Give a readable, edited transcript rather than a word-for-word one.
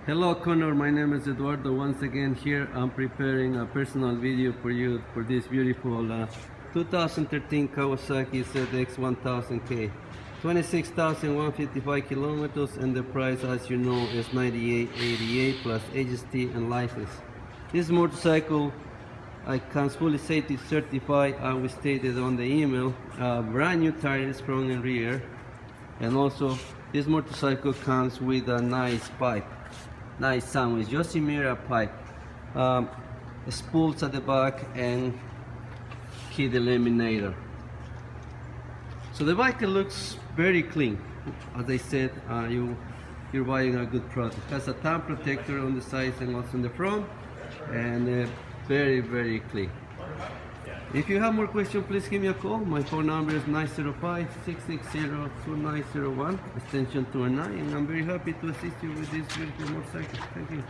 Hello Connor, my name is Eduardo. Once again here I'm preparing a personal video for you for this beautiful 2013 Kawasaki ZX1000K. 26,155 kilometers, and the price, as you know, is $98.88 plus HST and license. This motorcycle I can fully safety certified, as we stated on the email. Brand new tires front and rear, and also this motorcycle comes with a nice pipe. Nice sandwich, Yoshimura pipe, spools at the back, and key eliminator. So the bike looks very clean. As I said, you're buying a good product. It has a time protector on the sides and also in the front, and very clean. If you have more questions, please give me a call. My phone number is 905-660-2901, extension 29, and I'm very happy to assist you with this beautiful motorcycle. Thank you.